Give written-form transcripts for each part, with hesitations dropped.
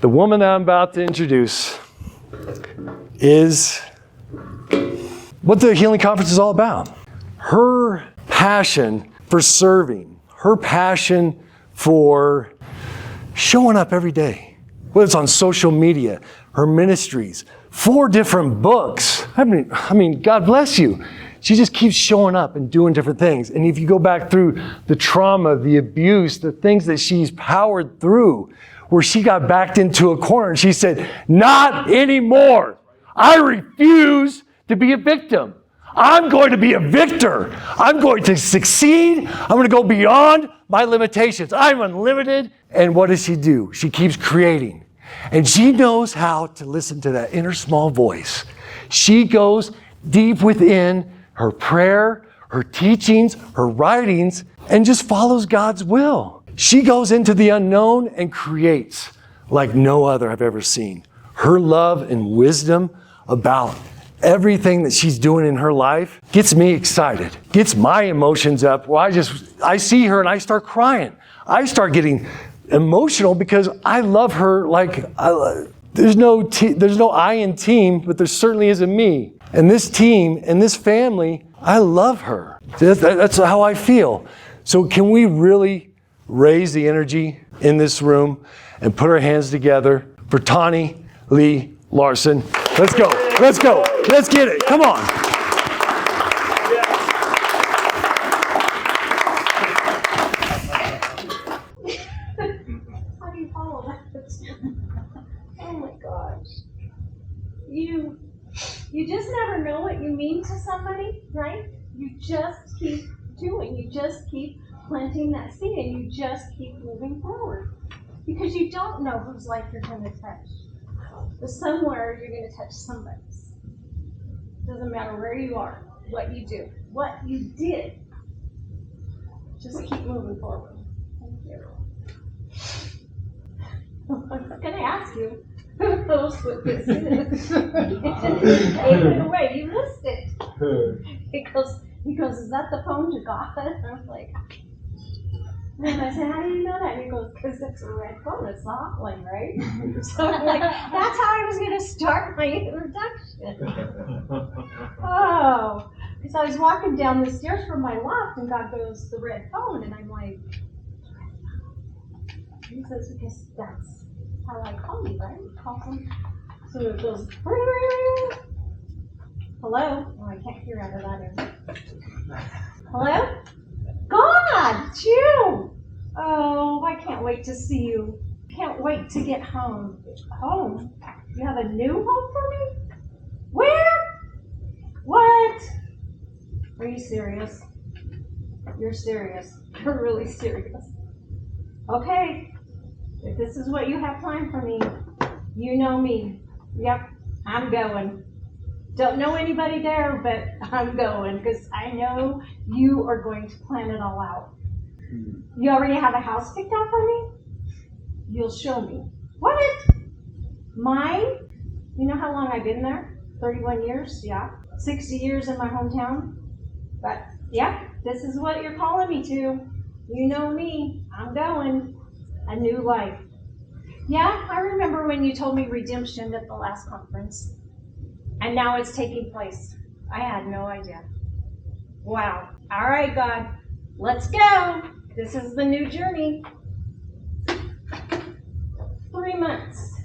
The woman that I'm about to introduce is what the Healing Conference is all about. Her passion for serving, her passion for showing up every day, whether it's on social media, her ministries, 4 different books. I mean, God bless you. She just keeps showing up and doing different things. And if you go back through the trauma, the abuse, the things that she's powered through, where she got backed into a corner and she said, not anymore. I refuse to be a victim. I'm going to be a victor. I'm going to succeed. I'm going to go beyond my limitations. I'm unlimited. And what does she do? She keeps creating. And she knows how to listen to that inner small voice. She goes deep within her prayer, her teachings, her writings, and just follows God's will. She goes into the unknown and creates like no other I've ever seen. Her love and wisdom about everything that she's doing in her life gets me excited, gets my emotions up. Well, I see her and I start crying. I start getting emotional because I love her there's no I in team, but there certainly is a me. And this team and this family, I love her. That's how I feel. So can we really raise the energy in this room and put our hands together for Tonni Lea Larson? Let's go. Let's go. Let's get it. Come on. How do you follow that? Oh my gosh. You just never know what you mean to somebody, right? You just keep doing. You just keep planting that seed and you just keep moving forward. Because you don't know whose life you're going to touch. But somewhere you're going to touch somebody's. Doesn't matter where you are, what you do, what you did. Just keep moving forward. Thank you. I'm going to ask you who knows what this is. Take it away. You missed it. Because is that the phone to God? And I'm like, and I said, how do you know that? And he goes, because it's a red phone. It's the hotline, right? So I'm like, that's how I was going to start my introduction. Oh, because I was walking down the stairs from my loft, and God goes, the red phone. And I'm like, he says, because that's how I call you, right? Call him. So it goes, hello? Oh, I can't hear out of that end. Hello? God, it's you! Oh, I can't wait to see you. Can't wait to get home. Home? You have a new home for me? Where? What? Are you serious? You're serious. You're really serious. Okay. If this is what you have planned for me, you know me. Yep, I'm going. Don't know anybody there, but I'm going because I know you are going to plan it all out. You already have a house picked out for me? You'll show me. What? Mine? You know how long I've been there? 31 years? Yeah. 60 years in my hometown? But yeah, this is what you're calling me to. You know me. I'm going. A new life. Yeah, I remember when you told me redemption at the last conference. And now it's taking place. I had no idea. Wow. All right, God. Let's go. This is the new journey. 3 months.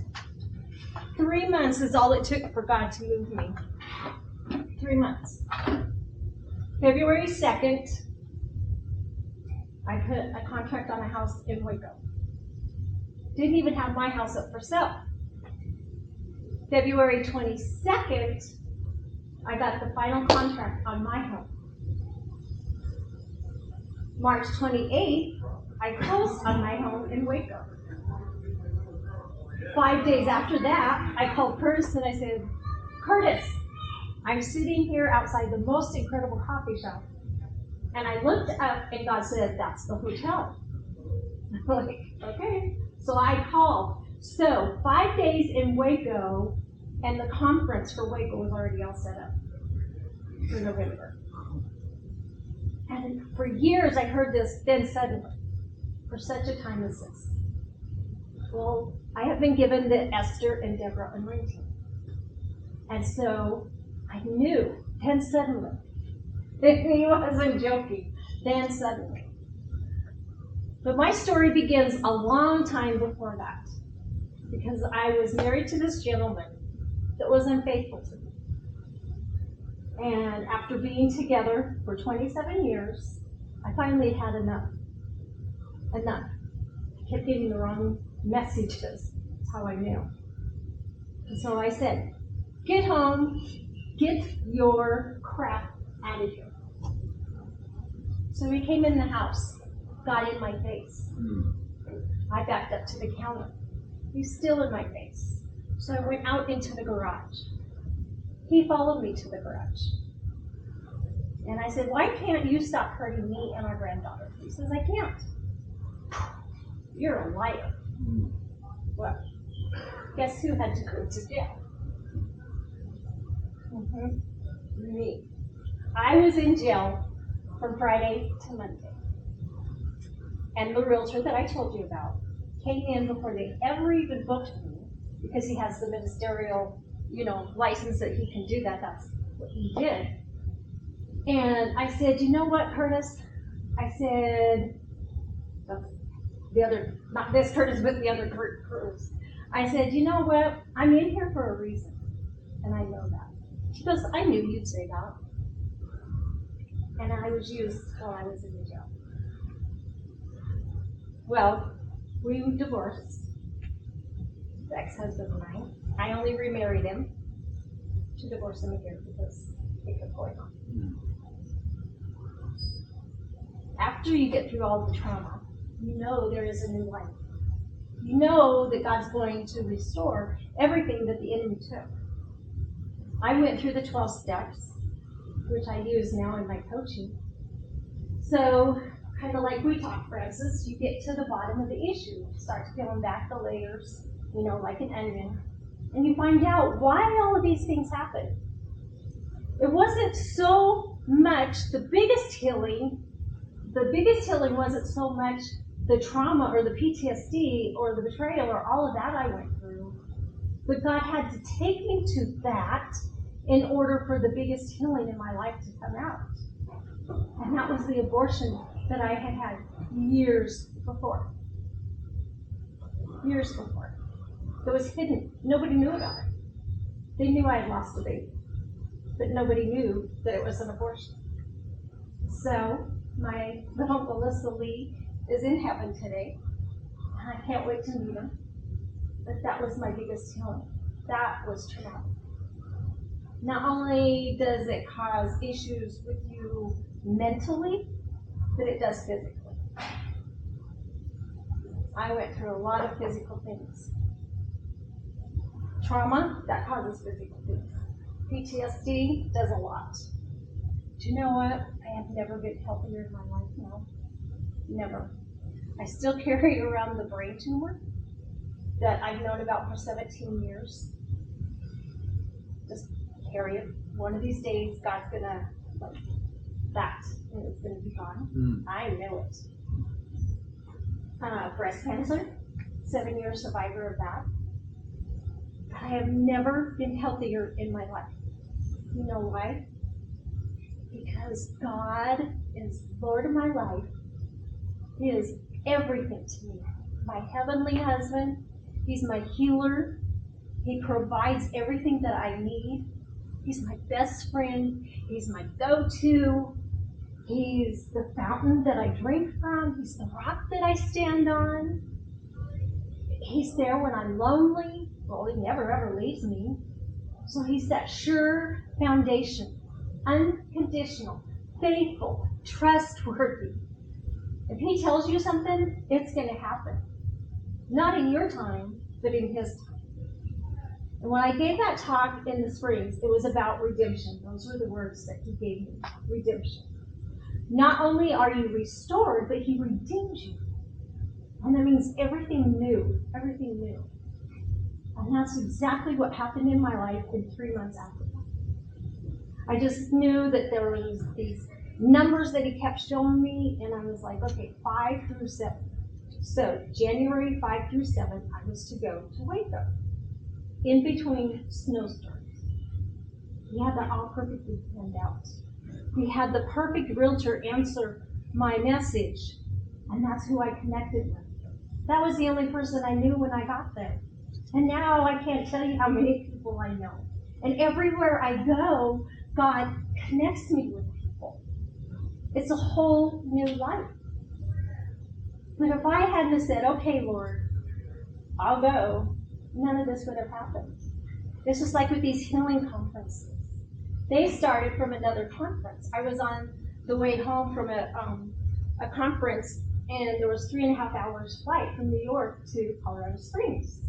3 months is all it took for God to move me. 3 months. February 2nd, I put a contract on a house in Waco. Didn't even have my house up for sale. February 22nd, I got the final contract on my home. March 28th, I closed on my home in Waco. 5 days after that, I called Curtis and I said, Curtis, I'm sitting here outside the most incredible coffee shop. And I looked up and God said, that's the hotel. I'm like, okay. So I called. So 5 days in Waco, and the conference for Waco was already all set up for November. And for years I heard this, then suddenly, for such a time as this. Well, I have been given the Esther and Deborah anointing. And so I knew, then suddenly, he wasn't joking, then suddenly. But my story begins a long time before that, because I was married to this gentleman that was unfaithful to me. And after being together for 27 years, I finally had enough. Enough. I kept getting the wrong messages. That's how I knew. And so I said, get home, get your crap out of here. So he came in the house, got in my face. I backed up to the counter. He's still in my face. So I went out into the garage. He followed me to the garage. And I said, why can't you stop hurting me and our granddaughter? He says, I can't. You're a liar. Well, guess who had to go to jail? Me. I was in jail from Friday to Monday. And the realtor that I told you about came in before they ever even booked me, because he has the ministerial, license that he can do that. That's what he did. And I said, you know what, Curtis? I said, the other, not this Curtis, but the other Curtis. I said, you know what? I'm in here for a reason. And I know that. She goes, I knew you'd say that. And I was used while I was in the jail. Well, we divorced, the ex-husband and I. I only remarried him to divorce him again because it kept going on. After you get through all the trauma, you know there is a new life. You know that God's going to restore everything that the enemy took. I went through the 12 steps, which I use now in my coaching. So, kind of like we talk, Francis, you get to the bottom of the issue. You start peeling back the layers, like an onion. And you find out why all of these things happen. It wasn't so much the biggest healing wasn't so much the trauma or the PTSD or the betrayal or all of that I went through. But God had to take me to that in order for the biggest healing in my life to come out. And that was the abortion that I had had years before. Years before. It was hidden. Nobody knew about it. They knew I had lost a baby, but nobody knew that it was an abortion. So, my little Melissa Lee is in heaven today, and I can't wait to meet him. But that was my biggest healing. That was traumatic. Not only does it cause issues with you mentally, but it does physically. I went through a lot of physical things. Trauma, that causes physical things. PTSD does a lot. Do you know what? I have never been healthier in my life now. Never. I still carry around the brain tumor that I've known about for 17 years. Just carry it. One of these days, God's gonna, that, and it's gonna be gone. I know it. Breast cancer, 7-year survivor of that. But I have never been healthier in my life. You know why? Because God is Lord of my life. He is everything to me. My heavenly husband. He's my healer. He provides everything that I need. He's my best friend. He's my go-to. He's the fountain that I drink from. He's the rock that I stand on. He's there when I'm lonely. Well, he never ever leaves me. So he's that sure foundation. Unconditional, faithful, trustworthy. If he tells you something, it's going to happen. Not in your time, but in his time. And when I gave that talk in the Springs, it was about redemption. Those were the words that he gave me. Redemption. Not only are you restored, but he redeems you. And that means everything new. Everything new. And that's exactly what happened in my life in 3 months after that. I just knew that there was these numbers that he kept showing me, and I was like, okay, 5 through 7. So January 5 through 7, I was to go to Waco in between snowstorms. We had that all perfectly planned out. We had the perfect realtor answer my message, and that's who I connected with. That was the only person I knew when I got there. And now I can't tell you how many people I know. And everywhere I go, God connects me with people. It's a whole new life. But if I hadn't said, okay, Lord, I'll go, none of this would have happened. It's just like with these healing conferences. They started from another conference. I was on the way home from a conference, and there was 3.5 hours flight from New York to Colorado Springs.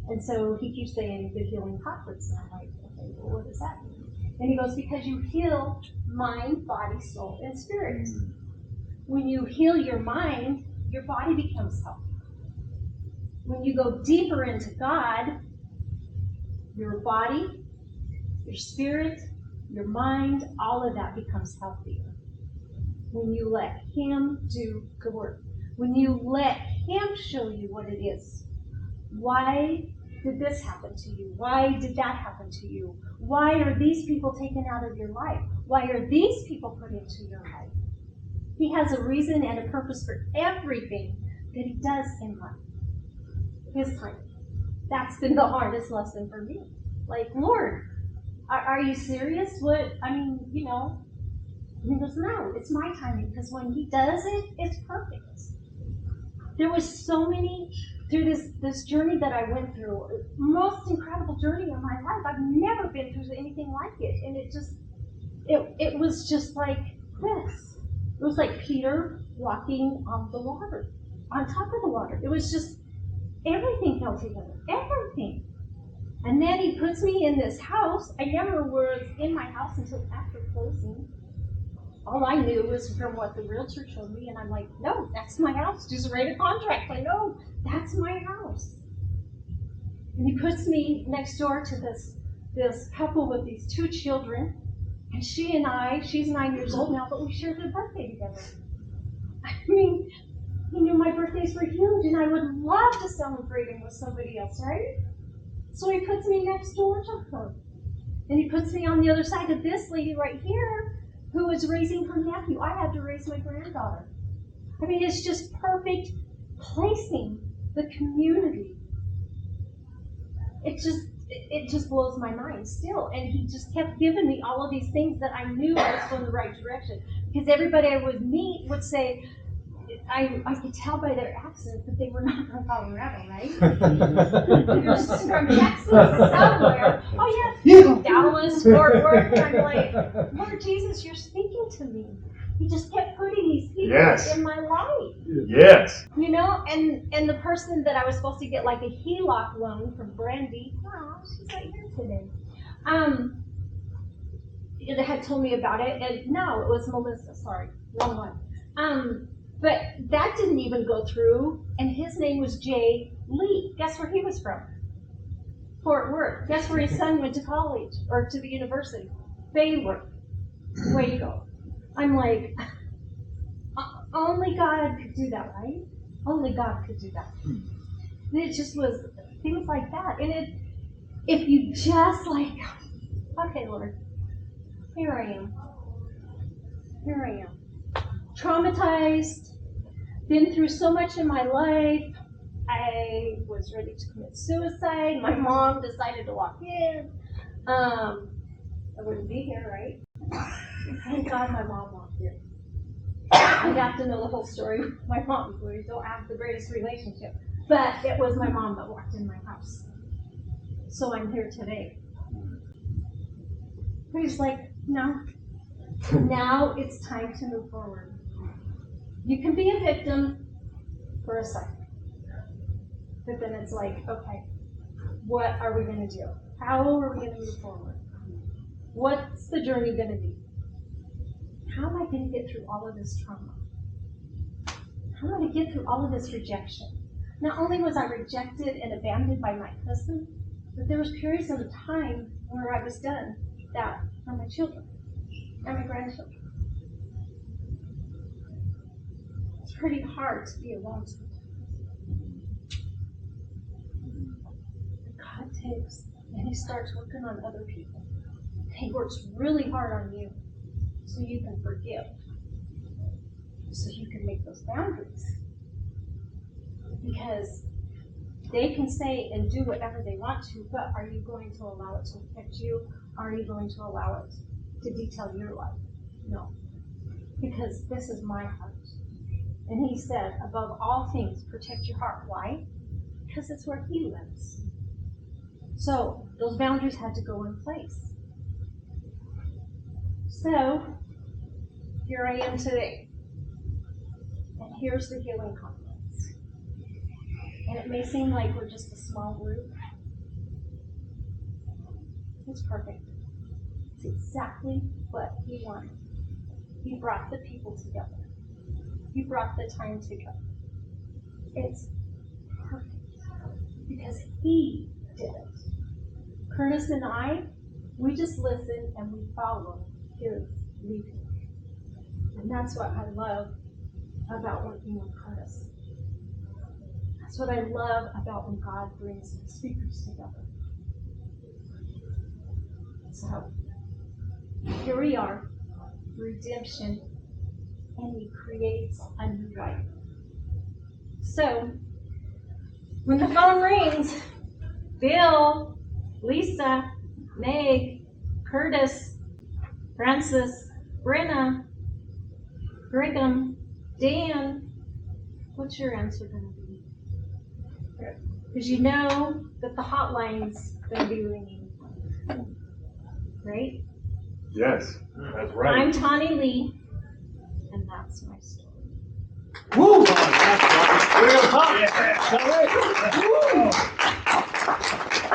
And so he keeps saying the healing conference. And I'm like, okay, well, what does that mean? And he goes, because you heal mind, body, soul, and spirit. When you heal your mind, your body becomes healthy. When you go deeper into God, your body, your spirit, your mind, all of that becomes healthier. When you let him do the work. When you let him show you what it is. Why did this happen to you? Why did that happen to you? Why are these people taken out of your life? Why are these people put into your life? He has a reason and a purpose for everything that he does in life. His time. That's been the hardest lesson for me. Like, Lord, are you serious? What? I mean, you know. And he goes, no, it's my timing. Because when he does it, it's perfect. There was so many, through this journey that I went through, most incredible journey of my life. I've never been through anything like it. And it was just like this. It was like Peter walking on the water, on top of the water. It was just, everything fell together, everything. And then he puts me in this house. I never was in my house until after closing. All I knew was from what the realtor showed me, and I'm like, no, that's my house. Just write a contract. I know, that's my house. And he puts me next door to this couple with these 2 children, and she's 9 years old now, but we shared their birthday together. I mean, he knew my birthdays were huge, and I would love to celebrate them with somebody else, right? So he puts me next door to her. And he puts me on the other side of this lady right here, who was raising her nephew. I had to raise my granddaughter. I mean, it's just perfect placing the community. It just blows my mind still. And he just kept giving me all of these things that I knew I was going the right direction. Because everybody I would meet would say, I could tell by their accent that they were not from Colorado, right? They were from Texas somewhere. Oh yeah, Dallas, Fort Worth. And I'm like, Lord Jesus, you're speaking to me. He just kept putting these people in my life. Yes. You know, and the person that I was supposed to get like a HELOC loan from Brandy, she's right here today. It had told me about it, and no, it was Melissa. Sorry, wrong one. But that didn't even go through, and his name was Jay Lee. Guess where he was from? Fort Worth. Guess where his son went to college, or to the university? Baylor. Way to go. I'm like, only God could do that, right? Only God could do that. And it just was things like that. And if you just like, okay, Lord, here I am. Here I am. Traumatized, been through so much in my life. I was ready to commit suicide. My mom decided to walk in. I wouldn't be here, right? Thank God my mom walked in. I'd have to know the whole story with my mom. We don't have the greatest relationship. But it was my mom that walked in my house. So I'm here today. But he's like, no. Now it's time to move forward. You can be a victim for a second. But then it's like, okay, what are we going to do? How are we going to move forward? What's the journey going to be? How am I going to get through all of this trauma? How am I going to get through all of this rejection? Not only was I rejected and abandoned by my husband, but there was periods of time where I was done that for my children and my grandchildren. It's pretty hard to be alone sometimes. takes, and he starts working on other people. He works really hard on you so you can forgive, so you can make those boundaries. Because they can say and do whatever they want to, but are you going to allow it to affect you? Are you going to allow it to detail your life? No. Because this is my heart. And he said, above all things, protect your heart. Why? Because it's where he lives. So those boundaries had to go in place. So here I am today. And here's the healing conference. And it may seem like we're just a small group. It's perfect. It's exactly what he wanted. He brought the people together. He brought the time together. It's perfect because he did it. Curtis and I, we just listen and we follow his leading. And that's what I love about working with Curtis. That's what I love about when God brings speakers together. So, here we are, redemption, and he creates a new life. So, when the phone rings, Bill, Lisa, Meg, Curtis, Francis, Brenna, Brigham, Dan, what's your answer going to be? Because you know that the hotline's going to be ringing. Right? Yes, that's right. I'm Tonni Lea, and that's my story. Woo! Way to go, Tom. Yeah. All right. Woo!